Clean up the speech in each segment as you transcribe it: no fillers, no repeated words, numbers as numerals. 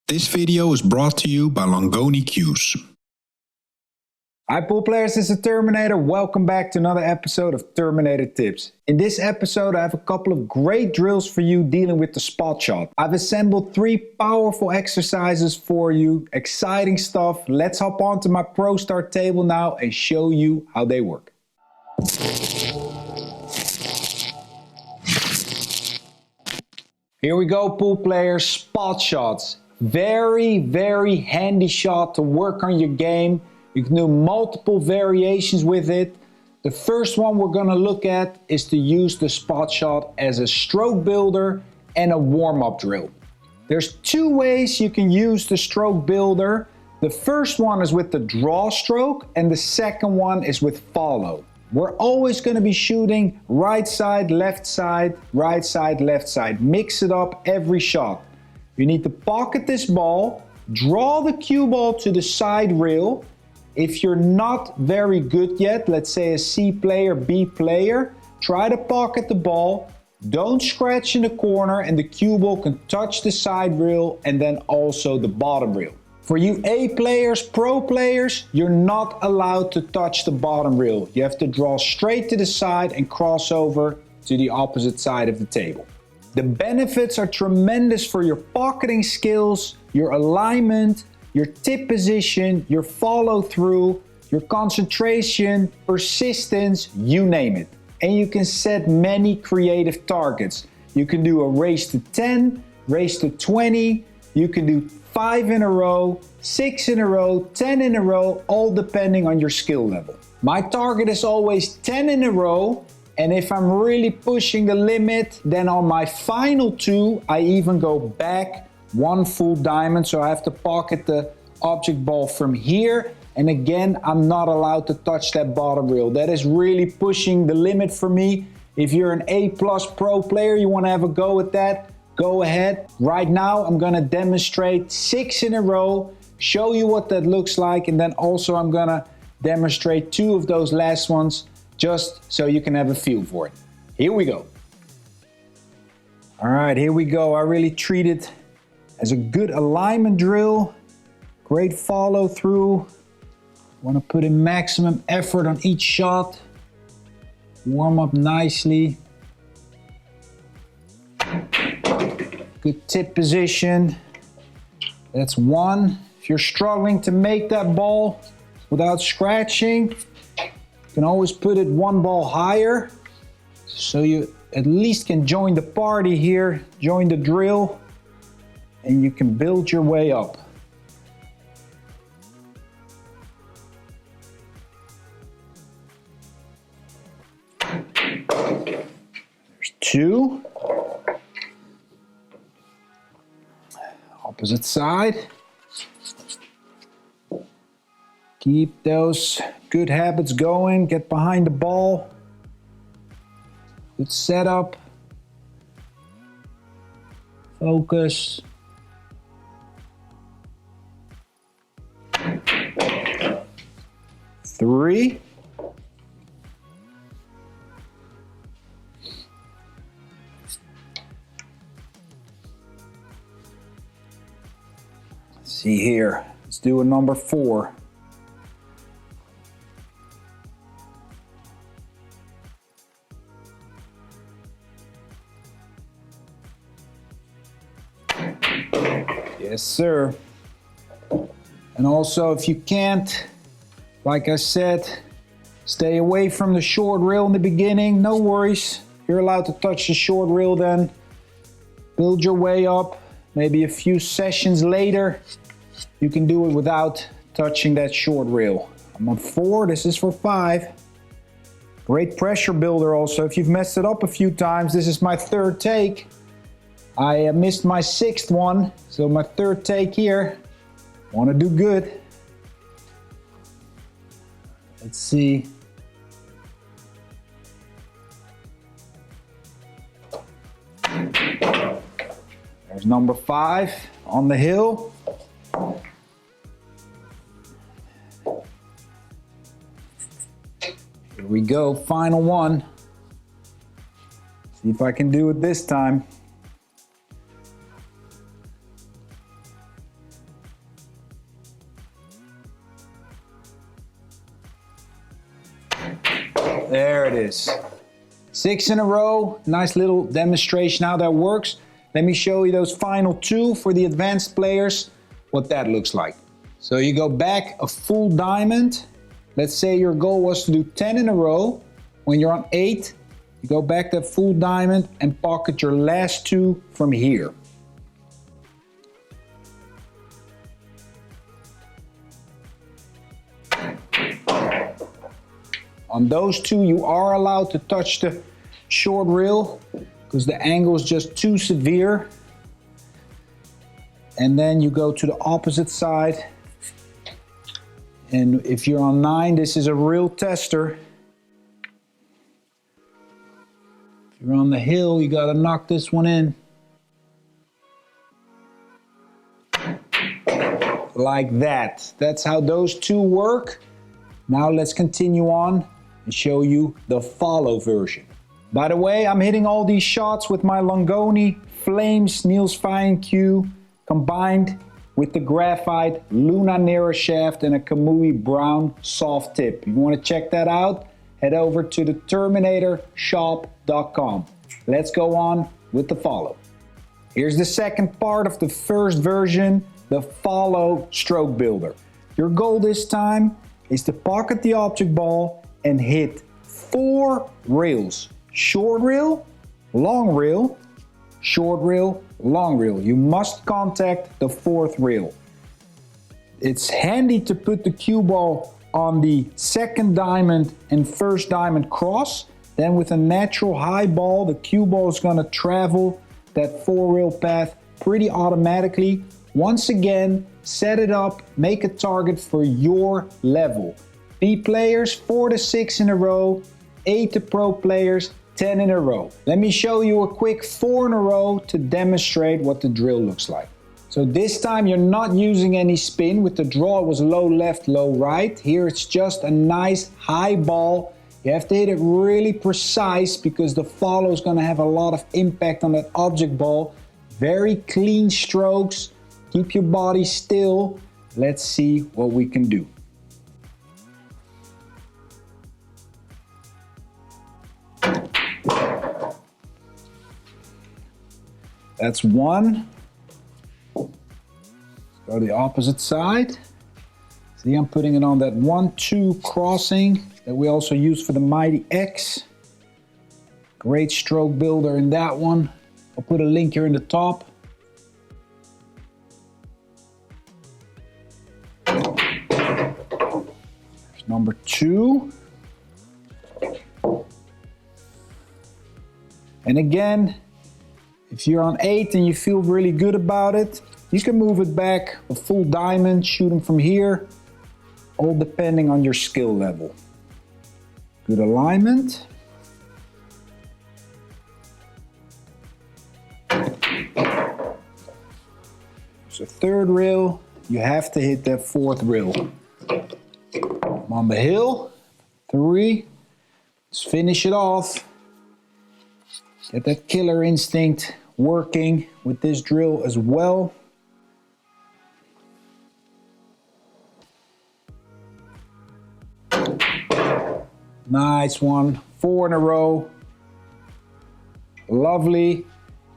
This video is brought to you by Longoni Cues. Hi pool players, this is Terminator. Welcome back to another episode of Terminator Tips. In this episode I have a couple of great drills for you dealing with the spot shot. I've assembled 3 powerful exercises for you, exciting stuff. Let's hop onto my Pro Start table now and show you how they work. Here we go pool players, spot shots. Very handy shot to work on your game. You can do multiple variations with it. The first one we're going to look at is to use the spot shot as a stroke builder and a warm-up drill. There's 2 ways you can use the stroke builder. The first one is with the draw stroke and the second one is with follow. We're always going to be shooting right side, left side, right side, left side. Mix it up every shot. You need to pocket this ball, draw the cue ball to the side rail. If you're not very good yet, let's say a C player, B player, try to pocket the ball, don't scratch in the corner and the cue ball can touch the side rail and then also the bottom rail. For you A players, pro players, you're not allowed to touch the bottom rail. You have to draw straight to the side and cross over to the opposite side of the table. The benefits are tremendous for your pocketing skills, your alignment, your tip position, your follow through, your concentration, persistence, you name it. And you can set many creative targets. You can do a race to 10, race to 20, you can do 5 in a row, 6 in a row, 10 in a row, all depending on your skill level. My target is always 10 in a row. And if I'm really pushing the limit, then on my final 2, I even go back 1 full diamond. So I have to pocket the object ball from here. And again, I'm not allowed to touch that bottom rail. That is really pushing the limit for me. If you're an A+ pro player, you want to have a go at that, go ahead. Right now, I'm going to demonstrate 6 in a row, show you what that looks like. And then also I'm going to demonstrate 2 of those last ones, just so you can have a feel for it. Here we go. All right, here we go. I really treat it as a good alignment drill. Great follow through. Want to put in maximum effort on each shot. Warm up nicely. Good tip position. That's 1. If you're struggling to make that ball without scratching, you can always put it 1 ball higher, so you at least can join the party here, join the drill, and you can build your way up. There's 2. Opposite side. Keep those good habits going, get behind the ball. Good setup. Focus. Three. Let's see here. Let's do a number 4. Yes, sir. And also, if you can't, like I said, stay away from the short rail in the beginning. No worries. You're allowed to touch the short rail then. Build your way up. Maybe a few sessions later, you can do it without touching that short rail. I'm on 4. This is for 5. Great pressure builder also. If you've messed it up a few times, this is my 3rd take. I missed my 6th one, so my 3rd take here. Want to do good. Let's see. There's number 5 on the hill. Here we go, final one. See if I can do it this time. There it is. 6 in a row. Nice little demonstration how that works. Let me show you those final 2 for the advanced players, what that looks like. So you go back a full diamond. Let's say your goal was to do 10 in a row. When you're on 8, you go back that full diamond and pocket your last 2 from here. On those 2, you are allowed to touch the short reel because the angle is just too severe. And then you go to the opposite side. And if you're on 9, this is a real tester. If you're on the hill, you gotta knock this one in. Like that. That's how those 2 work. Now let's continue on and show you the follow version. By the way, I'm hitting all these shots with my Longoni Flames Niels Feijen Q combined with the graphite Luna Nera shaft and a Kamui brown soft tip. If you want to check that out, head over to the terminatorshop.com. Let's go on with the follow. Here's the second part of the first version, the follow stroke builder. Your goal this time is to pocket the object ball and hit 4 rails. Short reel, long reel, short reel, long reel. You must contact the 4th reel. It's handy to put the cue ball on the 2nd diamond and 1st diamond cross. Then with a natural high ball, the cue ball is going to travel that 4 rail path pretty automatically. Once again, set it up, make a target for your level. B players 4 to 6 in a row, 8 to pro players 10 in a row. Let me show you a quick 4 in a row to demonstrate what the drill looks like. So this time you're not using any spin. With the draw it was low left, low right. Here it's just a nice high ball. You have to hit it really precise because the follow is going to have a lot of impact on that object ball. Very clean strokes. Keep your body still. Let's see what we can do. That's 1. Let's go to the opposite side. See, I'm putting it on that 1-2 crossing that we also use for the Mighty X. Great stroke builder in that one. I'll put a link here in the top. There's number 2. And again, if you're on 8 and you feel really good about it, you can move it back a full diamond, shoot them from here, all depending on your skill level. Good alignment. So 3rd rail, you have to hit that 4th rail. I'm on the hill, 3, let's finish it off. Get that killer instinct working with this drill as well. Nice one, 4 in a row. Lovely. You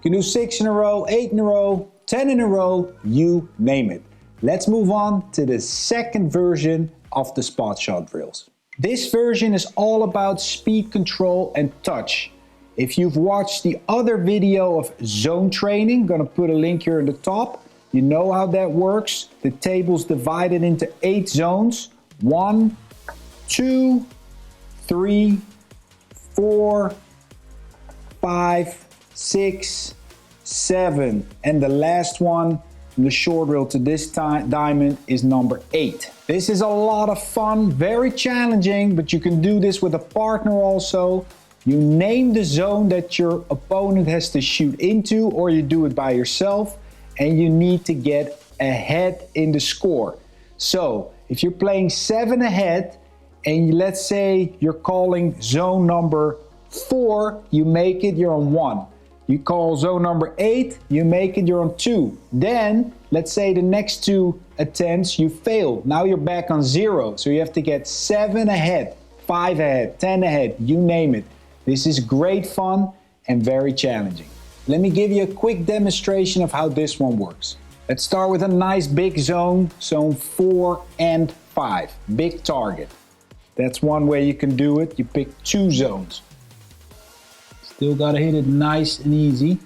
can do 6 in a row, 8 in a row, 10 in a row, you name it. Let's move on to the second version of the spot shot drills. This version is all about speed control and touch. If you've watched the other video of zone training, gonna put a link here in the top, you know how that works. The table's divided into 8 zones. 1, 2, 3, 4, 5, 6, 7. And the last one from the short reel to this diamond is number 8. This is a lot of fun, very challenging, but you can do this with a partner also. You name the zone that your opponent has to shoot into, or you do it by yourself, and you need to get ahead in the score. So if you're playing 7 ahead, and let's say you're calling zone number 4, you make it, you're on 1. You call zone number 8, you make it, you're on 2. Then, let's say the next 2 attempts, you fail. Now you're back on 0, so you have to get 7 ahead. 5 ahead, 10 ahead, you name it. This is great fun and very challenging. Let me give you a quick demonstration of how this one works. Let's start with a nice big zone, zone 4 and 5, big target. That's one way you can do it. You pick 2 zones. Still gotta hit it nice and easy.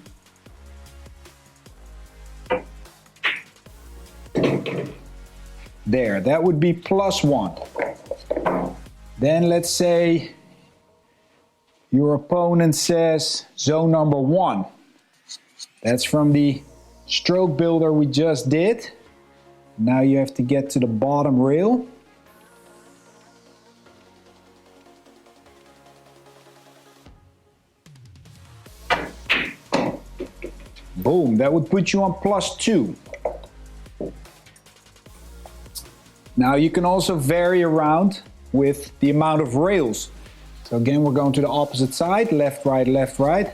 There, that would be +1. Then let's say your opponent says zone number 1. That's from the stroke builder we just did. Now you have to get to the bottom rail. Boom, that would put you on +2. Now you can also vary around with the amount of rails. So again, we're going to the opposite side, left, right, left, right.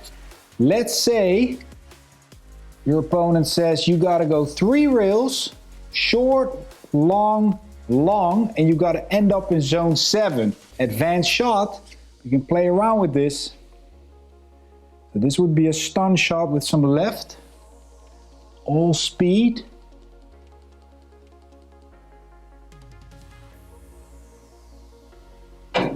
Let's say your opponent says you gotta go 3 rails, short, long, long, and you gotta end up in zone 7. Advanced shot, you can play around with this. So this would be a stun shot with some left, all speed. I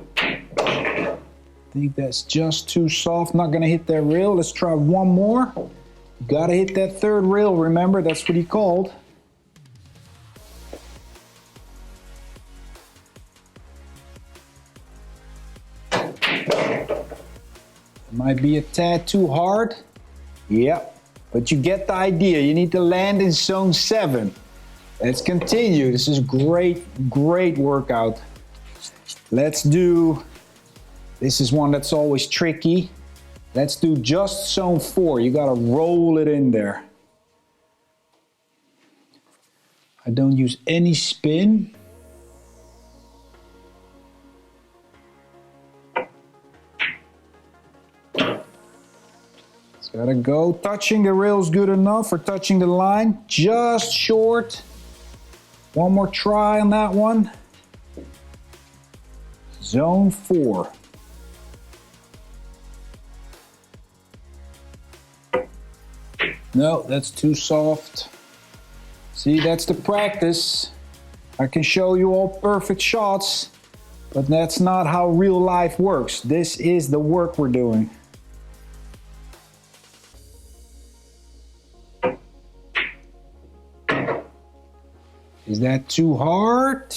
think that's just too soft, not gonna hit that rail. Let's try one more. You gotta hit that 3rd rail, remember, that's what he called. Might be a tad too hard. Yep, but you get the idea. You need to land in zone 7. Let's continue. This is great, great workout. Let's do, this is one that's always tricky. Let's do just zone 4. You gotta roll it in there. I don't use any spin. Gotta go. Touching the rail's good enough, or touching the line. Just short. One more try on that one. Zone 4. No, that's too soft. See, that's the practice. I can show you all perfect shots, but that's not how real life works. This is the work we're doing. Is that too hard?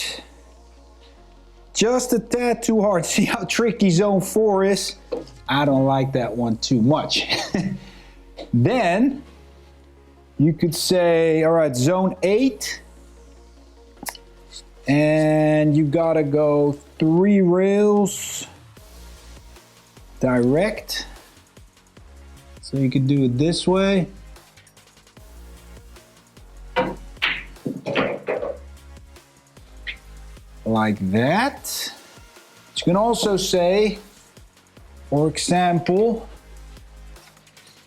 Just a tad too hard. See how tricky zone 4 is? I don't like that one too much. Then you could say, all right, zone 8. And you gotta go 3 rails direct. So you could do it this way. Like that. You can also say, for example,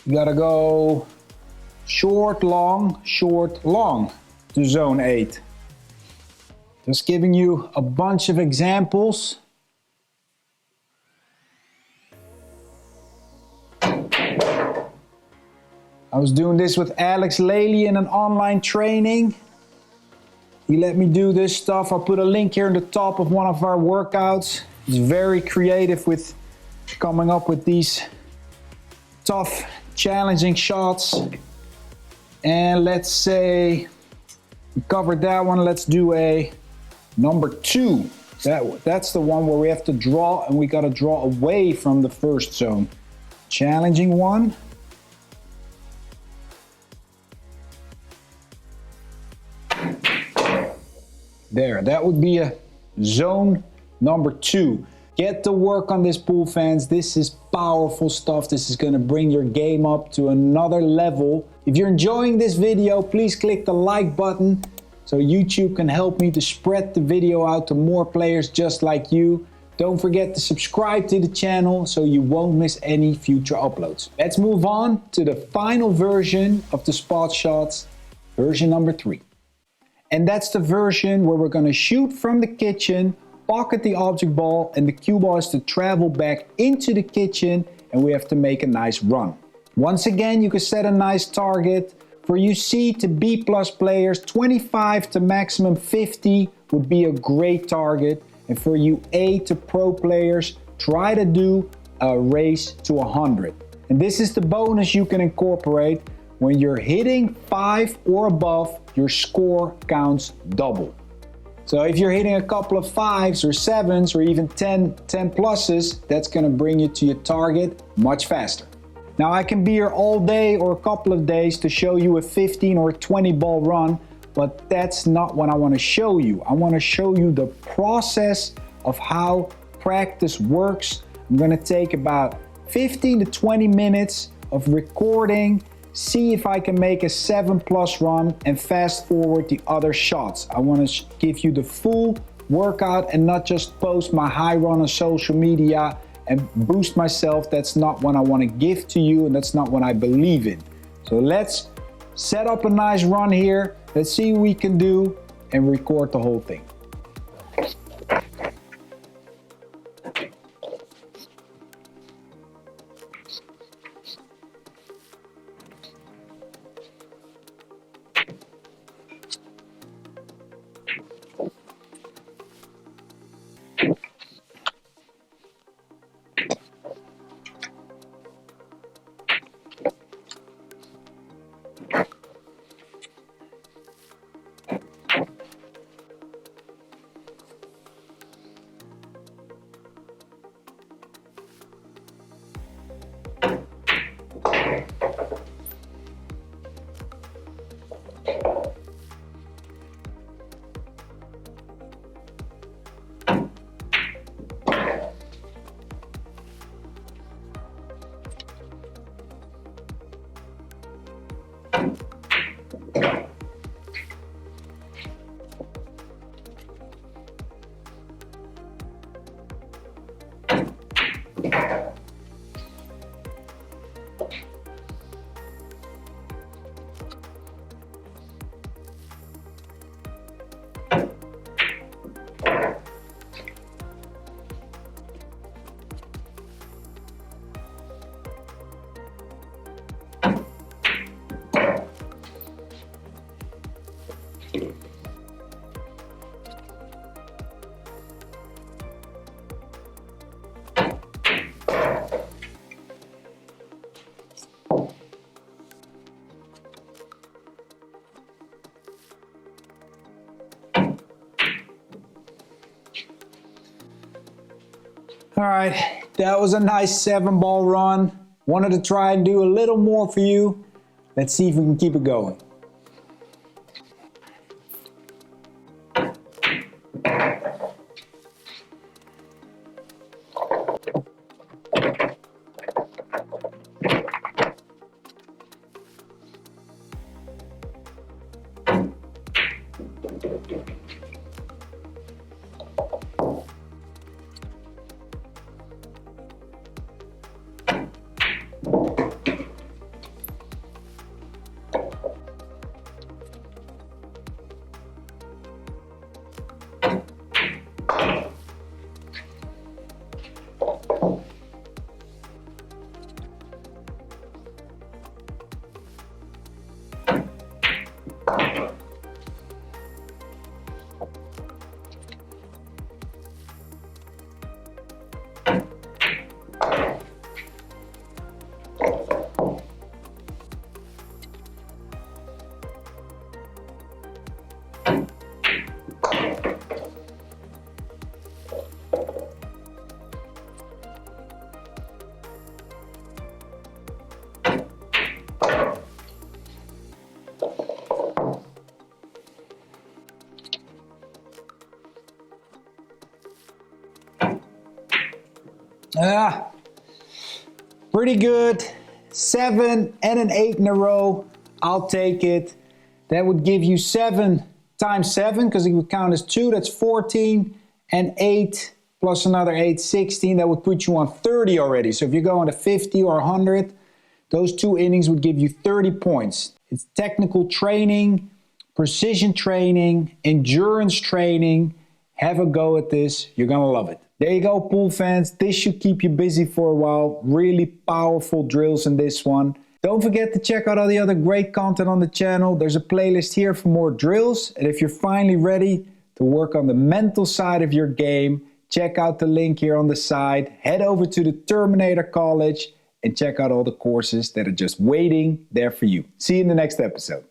you gotta go short, long to zone 8. Just giving you a bunch of examples. I was doing this with Alex Laley in an online training. He let me do this stuff. I'll put a link here in the top of one of our workouts. He's very creative with coming up with these tough, challenging shots. And let's say we covered that one. Let's do a number 2. That's the one where we have to draw, and we got to draw away from the first zone. Challenging one. There, that would be a zone number 2. Get to work on this, pool fans. This is powerful stuff. This is gonna bring your game up to another level. If you're enjoying this video, please click the like button so YouTube can help me to spread the video out to more players just like you. Don't forget to subscribe to the channel so you won't miss any future uploads. Let's move on to the final version of the spot shots, version number 3. And that's the version where we're gonna shoot from the kitchen pocket the object ball and the cue ball is to travel back into the kitchen and we have to make a nice run. Once again, you can set a nice target. For you C to B plus players, 25 to maximum 50 would be a great target. And for you A to pro players, try to do a race to 100. And this is the bonus you can incorporate. When you're hitting 5 or above, your score counts double. So if you're hitting a couple of 5s or 7s or even 10 pluses, that's gonna bring you to your target much faster. Now I can be here all day or a couple of days to show you a 15 or 20 ball run, but that's not what I wanna show you. I wanna show you the process of how practice works. I'm gonna take about 15 to 20 minutes of recording, see if I can make a 7+ run and fast forward the other shots. I want to give you the full workout and not just post my high run on social media and boost myself. That's not what I want to give to you and that's not what I believe in. So let's set up a nice run here. Let's see what we can do and record the whole thing. All right, that was a nice 7-ball run. Wanted to try and do a little more for you. Let's see if we can keep it going. Pretty good. 7 and an 8 in a row. I'll take it. That would give you 7 times 7 because it would count as 2. That's 14 and 8 plus another 8, 16. That would put you on 30 already. So if you're going to 50 or 100, those 2 innings would give you 30 points. It's technical training, precision training, endurance training, Have a go at this. You're gonna love it. There you go, pool fans. This should keep you busy for a while. Really powerful drills in this one. Don't forget to check out all the other great content on the channel. There's a playlist here for more drills. And if you're finally ready to work on the mental side of your game, check out the link here on the side. Head over to the Terminator College and check out all the courses that are just waiting there for you. See you in the next episode.